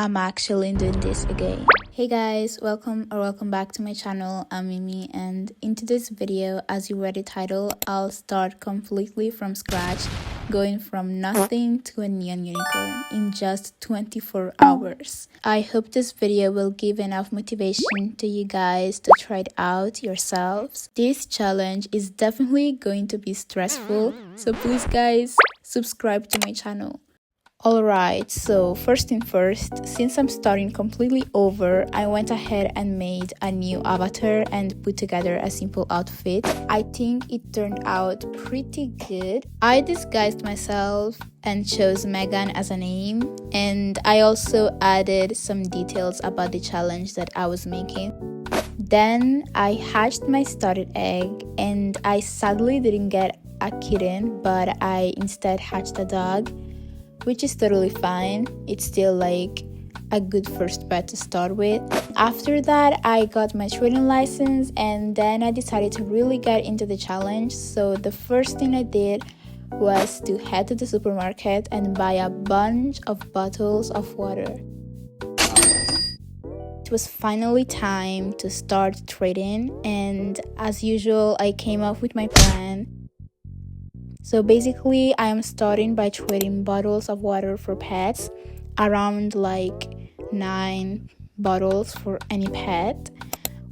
I'm actually doing this again. Hey guys, welcome back to my channel. I'm Mimi, and in today's video, as you read the title, I'll start completely from scratch, going from nothing to a neon unicorn in just 24 hours. I hope this video will give enough motivation to you guys to try it out yourselves. This challenge is definitely going to be stressful, so please guys, subscribe to my channel. Alright, so first thing first, since I'm starting completely over, I went ahead and made a new avatar and put together a simple outfit. I think it turned out pretty good. I disguised myself and chose Megan as a name, and I also added some details about the challenge that I was making. Then I hatched my started egg, and I sadly didn't get a kitten, but I instead hatched a dog, which is totally fine. It's still like a good first pet to start with. After that, I got my trading license, and then I decided to really get into the challenge. So the first thing I did was to head to the supermarket and buy a bunch of bottles of water. It was finally time to start trading, and as usual, I came up with my plan. So basically, I am starting by trading bottles of water for pets, around like 9 bottles for any pet.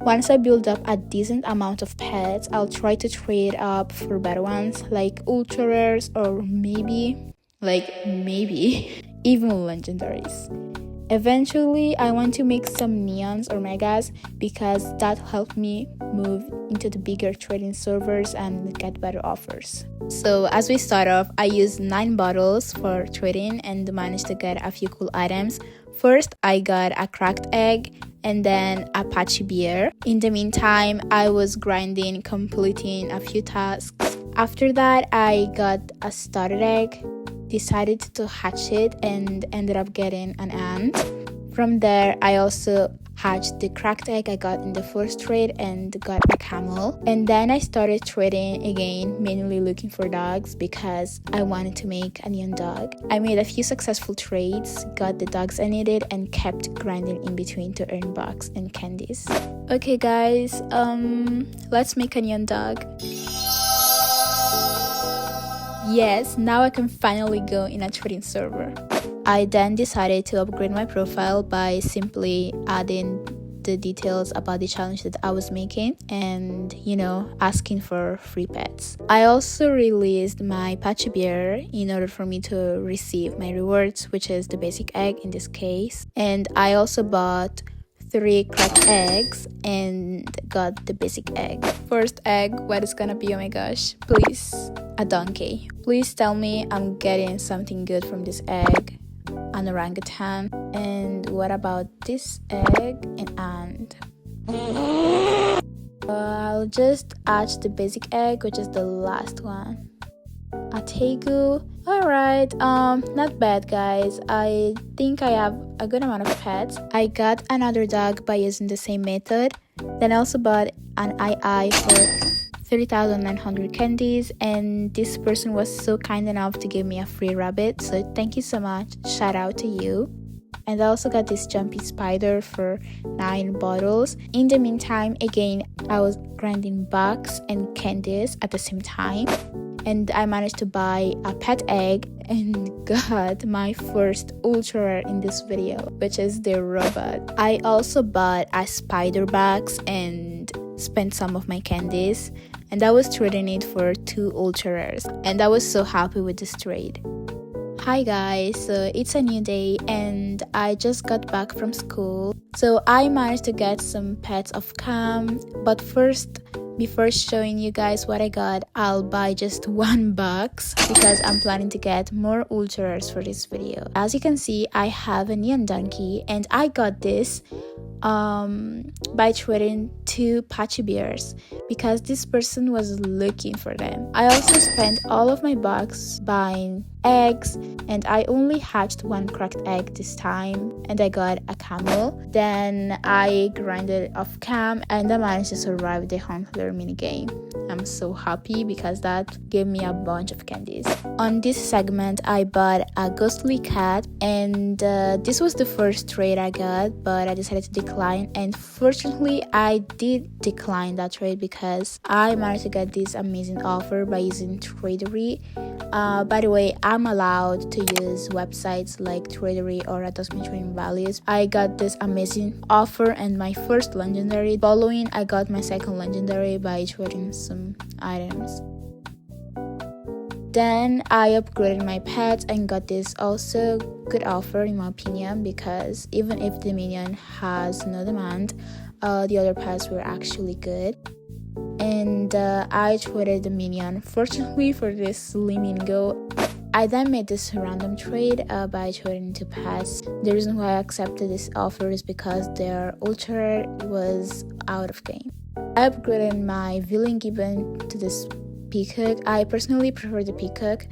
Once I build up a decent amount of pets, I'll try to trade up for better ones like ultra rares or maybe even legendaries. Eventually, I want to make some neons or megas because that helped me move into the bigger trading servers and get better offers. So as we start off, I used 9 bottles for trading and managed to get a few cool items. First, I got a cracked egg and then a patchy bear. In the meantime, I was grinding, completing a few tasks. After that, I got a started egg, decided to hatch it, and ended up getting an ant. From there, I also hatched the cracked egg I got in the first trade and got a camel. And then I started trading again, mainly looking for dogs because I wanted to make a neon dog. I made a few successful trades, got the dogs I needed, and kept grinding in between to earn bucks and candies. Okay guys, let's make a neon dog. Yes, now I can finally go in a trading server. I then decided to upgrade my profile by simply adding the details about the challenge that I was making and, asking for free pets. I also released my patchy bear in order for me to receive my rewards, which is the basic egg in this case. And I also bought 3 cracked eggs and got the basic egg. First egg, what is gonna be? Oh my gosh, please, a donkey. Please tell me I'm getting something good from this egg. An orangutan. And what about this egg? An ant. I'll just hatch the basic egg, which is the last one. A tegu. Alright, not bad guys. I think I have a good amount of pets. I got another dog by using the same method. Then I also bought an ii for 3,900 candies, and this person was so kind enough to give me a free rabbit, so thank you so much. Shout out to you. And I also got this jumpy spider for 9 bottles. In the meantime, again, I was grinding bucks and candies at the same time. And I managed to buy a pet egg and got my first ultra rare in this video, which is the robot. I also bought a spider box and spent some of my candies, and I was trading it for 2 ultra rares, and I was so happy with this trade. Hi guys, so it's a new day and I just got back from school. So I managed to get some pets of cam, but first, before showing you guys what I got, I'll buy just 1 box because I'm planning to get more ultra rares for this video. As you can see, I have a neon donkey, and I got this by trading 2 patchy bears because this person was looking for them. I also spent all of my bucks buying eggs, and I only hatched 1 cracked egg this time, and I got a camel. Then I grinded off cam and I managed to survive the huntler minigame. I'm so happy because that gave me a bunch of candies. On this segment, I bought a ghostly cat, and this was the first trade I got, but I decided to decline, and fortunately I did decline that trade because I managed to get this amazing offer by using Tradery. By the way, I'm allowed to use websites like Tradery or 𝒂𝒂𝒕𝒉. I got this amazing offer and my first legendary. Following, I got my second legendary by trading some items. Then I upgraded my pets and got this also good offer in my opinion, because even if the minion has no demand, the other pets were actually good. And I traded the minion fortunately for this sillymimialt. I then made this random trade by trading 2 pets. The reason why I accepted this offer is because their ultra was out of game. I upgraded my villain gibbon to this peacock. I personally prefer the peacock.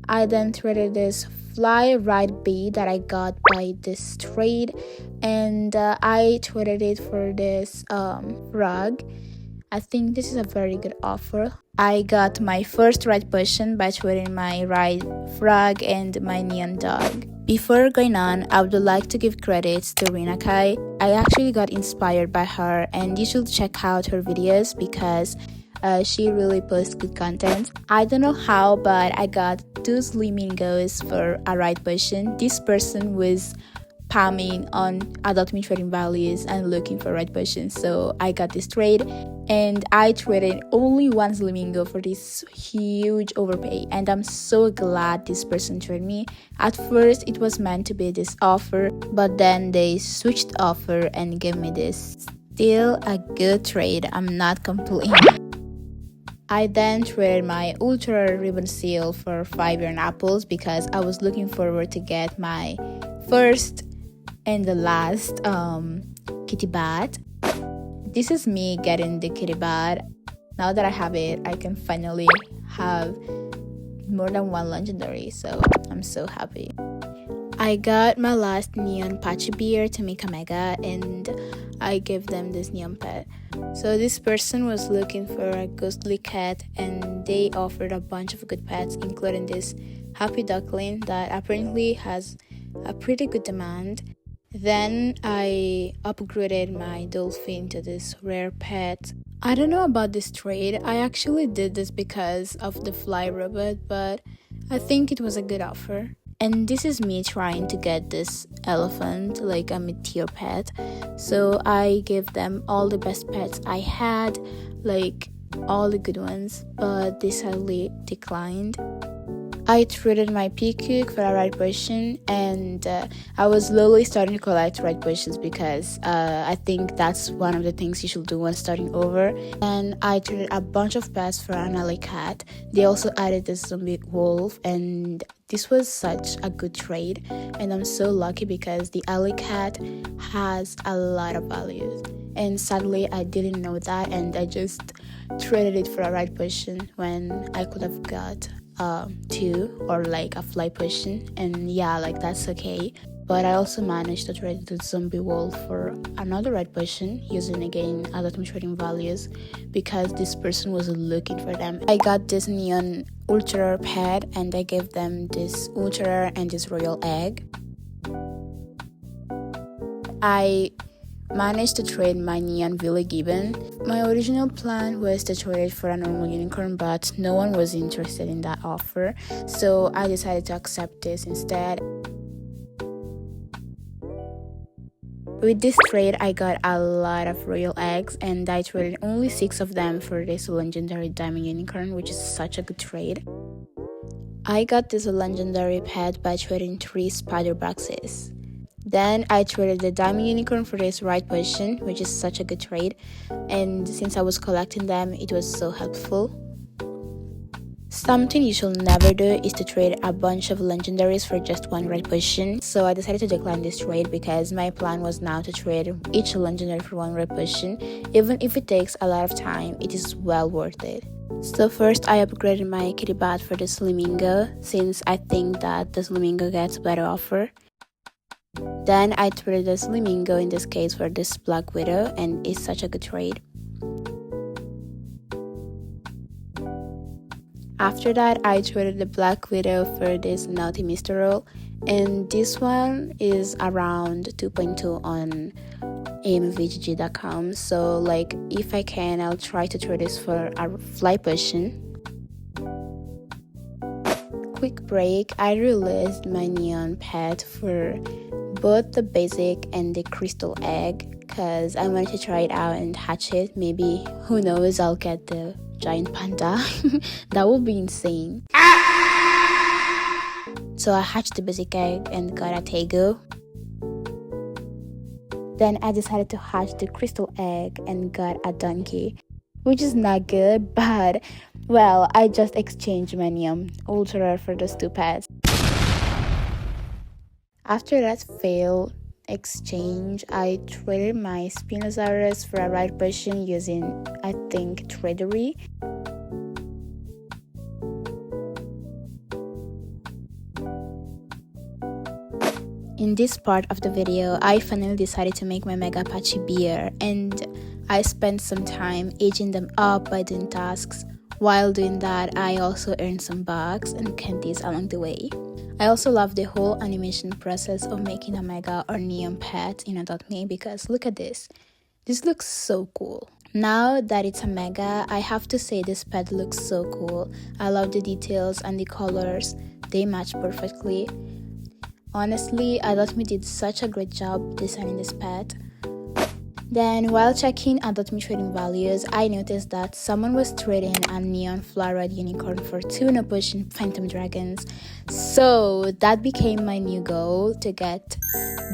I then traded this fly ride bee that I got by this trade, and I traded it for this frog. I think this is a very good offer. I got my first ride potion by trading my ride frog and my neon dog. Before going on, I would like to give credits to Rinakai. I actually got inspired by her, and you should check out her videos because she really posts good content. I don't know how, but I got 2 sillymimialts for a ride potion. This person was spamming on 𝒂𝒂𝒕𝒉 and looking for red potions, so I got this trade, and I traded only 1 sillymimialt for this huge overpay, and I'm so glad this person traded me. At first it was meant to be this offer, but then they switched offer and gave me this. Still a good trade, I'm not complaining. I then traded my ultra ribbon seal for 5 yarn apples because I was looking forward to get my first and the last kitty bat. This is me getting the kitty bat. Now that I have it, I can finally have more than 1 legendary, so I'm so happy. I got my last neon patchy bear to make a mega, and I gave them this neon pet. So this person was looking for a ghostly cat, and they offered a bunch of good pets, including this happy duckling that apparently has a pretty good demand. Then I upgraded my dolphin to this rare pet. I don't know about this trade. I actually did this because of the fly robot, but I think it was a good offer. And this is me trying to get this elephant, like a mid-tier pet. So I gave them all the best pets I had, like all the good ones, but they sadly declined. I traded my peacock for a red potion, and I was slowly starting to collect red potions because I think that's one of the things you should do when starting over. And I traded a bunch of pets for an alley cat. They also added the zombie wolf, and this was such a good trade, and I'm so lucky because the alley cat has a lot of values. And sadly I didn't know that, and I just traded it for a red potion when I could have got 2 or like a fly potion, and yeah, like that's okay. But I also managed to trade the zombie wolf for another red potion using again 𝒂𝒂𝒕𝒉 because this person was looking for them. I got this neon ultra pet, and I gave them this ultra and this royal egg. I managed to trade my neon villain gibbon. My original plan was to trade it for a normal unicorn, but no one was interested in that offer, so I decided to accept this instead. With this trade, I got a lot of royal eggs, and I traded only 6 of them for this legendary diamond unicorn, which is such a good trade. I got this legendary pet by trading 3 spider boxes. Then I traded the diamond unicorn for this right potion, which is such a good trade, and since I was collecting them, it was so helpful. Something you should never do is to trade a bunch of legendaries for just 1 red potion, so I decided to decline this trade because my plan was now to trade each legendary for 1 red potion. Even if it takes a lot of time, it is well worth it. So first I upgraded my kitty bat for the sillymimialt, since I think that the sillymimialt gets a better offer. Then I traded the sillymimialt in this case for this Black Widow, and it's such a good trade. After that, I traded the Black Widow for this Naughty Mr. Roll, and this one is around 2.2 on amvgg.com. So like if I can, I'll try to trade this for a fly potion. Quick break, I released my neon pet for both the basic and the crystal egg because I wanted to try it out and hatch it. Maybe, who knows, I'll get the giant panda. That would be insane. So I hatched the basic egg and got a 𝒕𝒂𝒂𝒕. Then I decided to hatch the crystal egg and got a donkey, which is not good, but well, I just exchanged my neon ultra rare for those two pets. After that failed exchange, I traded my Spinosaurus for a right potion using, I think, Tradery. In this part of the video, I finally decided to make my Mega Apache beer, and I spent some time aging them up by doing tasks. While doing that, I also earned some bucks and candies along the way. I also love the whole animation process of making a mega or neon pet in Adopt.me because look at this. This looks so cool. Now that it's a mega, I have to say this pet looks so cool. I love the details and the colors. They match perfectly. Honestly, Adopt.me did such a great job designing this pet. Then, while checking Adopt.me trading values, I noticed that someone was trading a neon flowered unicorn for 2 no potion phantom dragons. So that became my new goal, to get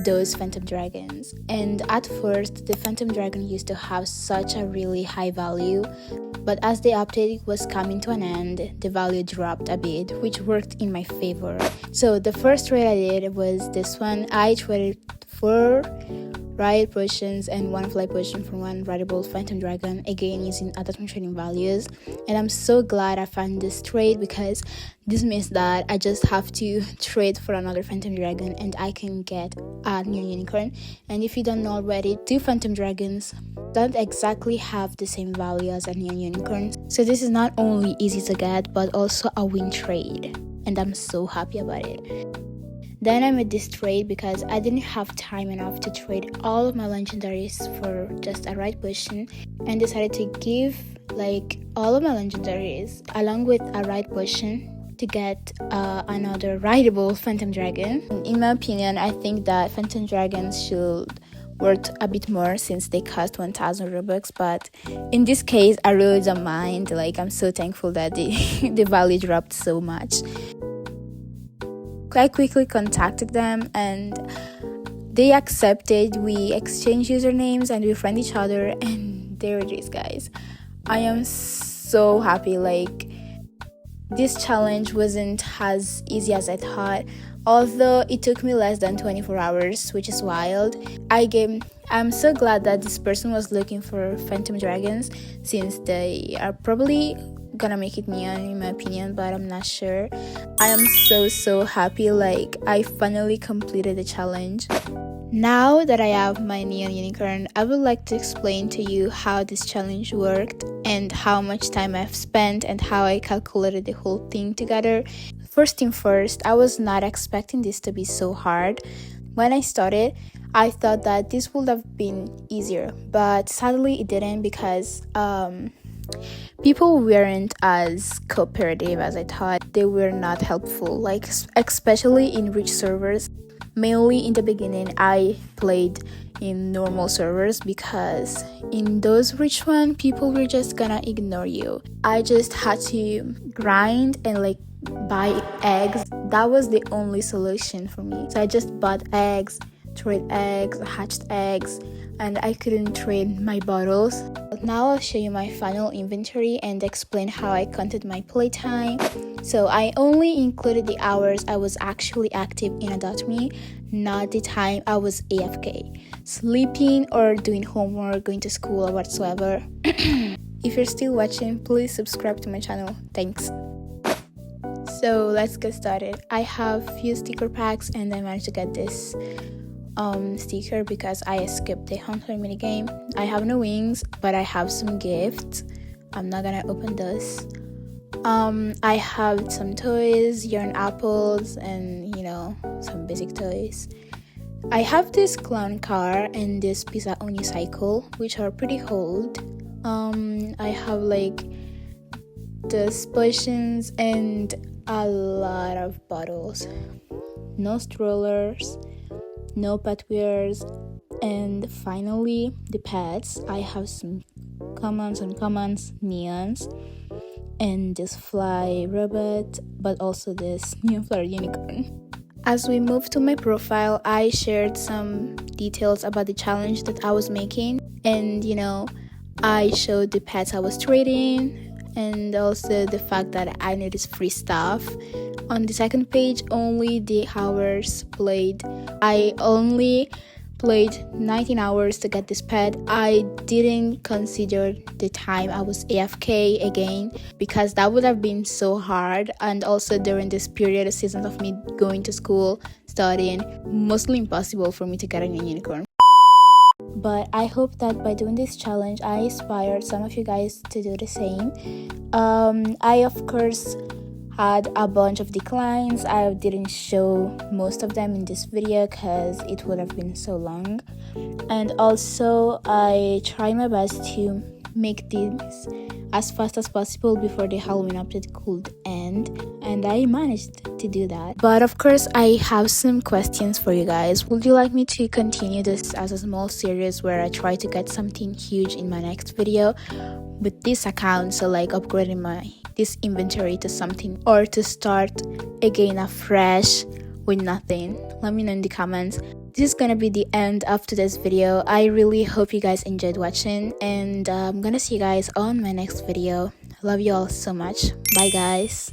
those phantom dragons. And at first, the phantom dragon used to have such a really high value, but as the update was coming to an end, the value dropped a bit, which worked in my favor. So the first trade I did was this one. I traded 4 riot potions and 1 fly potion for 1 rideable phantom dragon, again using Adopt.me trading values. And I'm so glad I found this trade because this means that I just have to trade for another phantom dragon and I can get a new unicorn. And if you don't know already, 2 phantom dragons don't exactly have the same value as a new unicorn. So this is not only easy to get but also a win trade, and I'm so happy about it. Then I made this trade because I didn't have time enough to trade all of my legendaries for just a right potion, and decided to give like all of my legendaries along with a right potion to get another rideable phantom dragon. In my opinion, I think that phantom dragons should worth a bit more since they cost 1,000 Robux, but in this case I really don't mind. Like, I'm so thankful that the value dropped so much. I quickly contacted them and they accepted. We exchanged usernames and we friend each other, and there it is, guys. I am so happy. Like, this challenge wasn't as easy as I thought, although it took me less than 24 hours, which is wild. I'm so glad that this person was looking for phantom dragons, since they are probably gonna make it neon in my opinion, but I'm not sure. I am so happy. Like, I finally completed the challenge. Now that I have my neon unicorn, I would like to explain to you how this challenge worked and how much time I've spent and how I calculated the whole thing together. First thing first, I was not expecting this to be so hard. When I started, I thought that this would have been easier, but sadly it didn't, because people weren't as cooperative as I thought. They were not helpful, like especially in rich servers. Mainly in the beginning, I played in normal servers because in those rich ones, people were just gonna ignore you. I just had to grind and like buy eggs. That was the only solution for me. So I just bought eggs, trade eggs, hatched eggs, and I couldn't trade my bottles. Now I'll show you my final inventory and explain how I counted my playtime. So I only included the hours I was actually active in Adopt.me, not the time I was AFK, sleeping or doing homework, going to school or whatsoever. If you're still watching, please subscribe to my channel. Thanks. So let's get started. I have few sticker packs and I managed to get this sticker because I skipped the hunter minigame. I have no wings, but I have some gifts. I'm not gonna open this. I have some toys, yarn apples, and some basic toys. I have this clown car and this pizza unicycle, which are pretty old. I have like the potions and a lot of bottles. No strollers, no pet wares, and finally the pets. I have some commons, uncommons, neons, and this fly robot, but also this new flower unicorn. As we move to my profile, I shared some details about the challenge that I was making, and I showed the pets I was trading, and also the fact that I noticed free stuff. On the second page, only the hours played. I only played 19 hours to get this pet. I didn't consider the time I was AFK again, because that would have been so hard, and also during this period of season of me going to school, studying, mostly impossible for me to get a new unicorn. But I hope that by doing this challenge, I inspired some of you guys to do the same. I of course had a bunch of declines. I didn't show most of them in this video because it would have been so long, and also I tried my best to make this as fast as possible before the Halloween update could end, and I managed to do that. But of course, I have some questions for you guys. Would you like me to continue this as a small series where I try to get something huge in my next video with this account, so like upgrading this inventory to something, or to start again afresh with nothing? Let me know in the comments. This is gonna be the end of today's video. I really hope you guys enjoyed watching, and I'm gonna see you guys on my next video. Love you all so much. Bye guys.